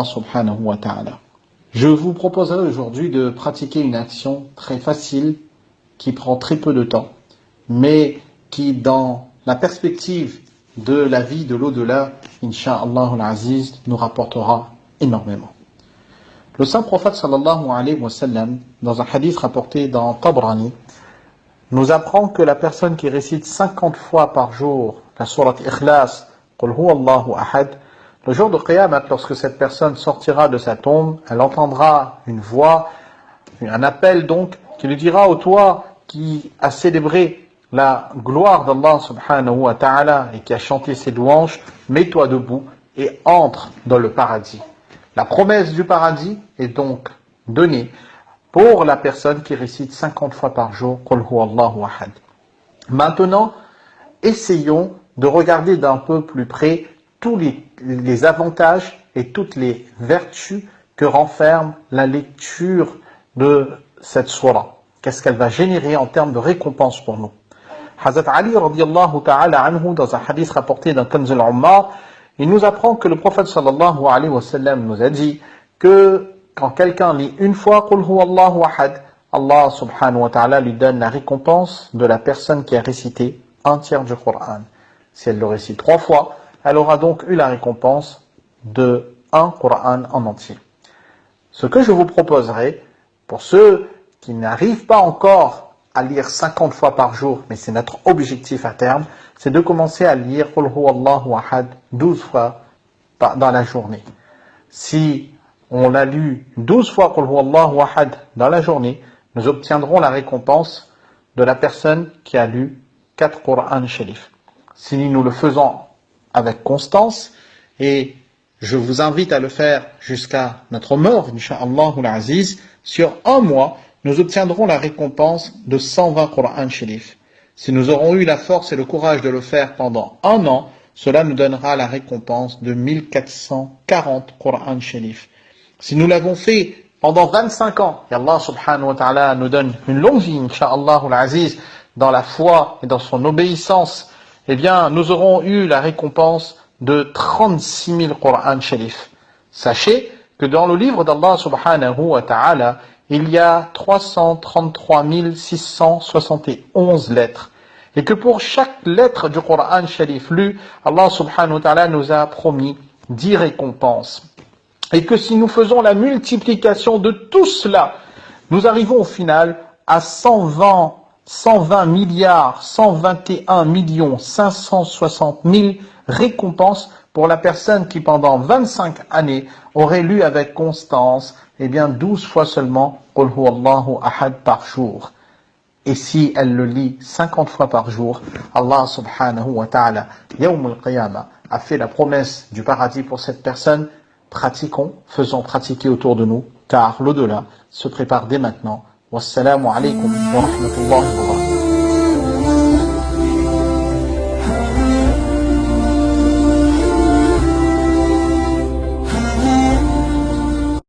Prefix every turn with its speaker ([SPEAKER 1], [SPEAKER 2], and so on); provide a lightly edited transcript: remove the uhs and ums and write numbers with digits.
[SPEAKER 1] subhanahu wa ta'ala. Je vous proposerai aujourd'hui de pratiquer une action très facile qui prend très peu de temps, mais qui, dans la perspective de la vie de l'au-delà, incha'Allah al-Aziz, nous rapportera énormément. Le saint prophète sallallahu alayhi wa sallam, dans un hadith rapporté dans Tabrani, nous apprend que la personne qui récite 50 fois par jour la sourate Ikhlas, Qul huwa Allahu ahad, le jour de Qiyamah, lorsque cette personne sortira de sa tombe, elle entendra une voix, un appel donc, qui lui dira: ô toi qui a célébré la gloire d'Allah subhanahu wa ta'ala et qui a chanté ses louanges, mets-toi debout et entre dans le paradis. La promesse du paradis est donc donnée pour la personne qui récite 50 fois par jour Qul huwa Allahu ahad. Maintenant, essayons de regarder d'un peu plus près tous les avantages et toutes les vertus que renferme la lecture de cette sourate. Qu'est-ce qu'elle va générer en termes de récompense pour nous? Hazrat Ali radiyallahu ta'ala anhu, dans un hadith rapporté dans Kanz al-Ummar, il nous apprend que le prophète sallallahu alayhi wa sallam nous a dit que quand quelqu'un lit une fois Qul huwa Allahu ahad, Allah subhanahu wa ta'ala lui donne la récompense de la personne qui a récité un tiers du Coran. Si elle le récite 3 fois, elle aura donc eu la récompense de un Coran en entier. Ce que je vous proposerai, pour ceux qui n'arrivent pas encore à lire 50 fois par jour, mais c'est notre objectif à terme, c'est de commencer à lire Qul huwa Allahu ahad 12 fois dans la journée. Si on l'a lu 12 fois Qul huwa Allahu ahad dans la journée, nous obtiendrons la récompense de la personne qui a lu 4 Qur'an Sharif. Si nous le faisons avec constance, et je vous invite à le faire jusqu'à notre mort, incha'Allah al-Aziz, sur un mois, nous obtiendrons la récompense de 120 Qur'an Sharif. Si nous aurons eu la force et le courage de le faire pendant un an, cela nous donnera la récompense de 1440 Qur'an Sharif. Si nous l'avons fait pendant 25 ans, et Allah subhanahu wa ta'ala nous donne une longue vie, incha'Allah al-Aziz, dans la foi et dans son obéissance, eh bien, nous aurons eu la récompense de 36 000 Qur'an Sharif. Sachez que dans le livre d'Allah subhanahu wa ta'ala, il y a 333 671 lettres. Et que pour chaque lettre du Qur'an Sharif lu, Allah subhanahu wa ta'ala nous a promis 10 récompenses. Et que si nous faisons la multiplication de tout cela, nous arrivons au final à 120 milliards, 121 millions, 560 000 récompenses pour la personne qui pendant 25 années aurait lu avec constance, eh bien 12 fois seulement Qul huwa Allahu ahad par jour. Et si elle le lit 50 fois par jour, Allah subhanahu wa ta'ala, Yawm al-Qiyamah, a fait la promesse du paradis pour cette personne. Pratiquons, faisons pratiquer autour de nous, car l'au-delà se prépare dès maintenant. Wassalamu alaikum wa rahmatullahi wa barakatuh.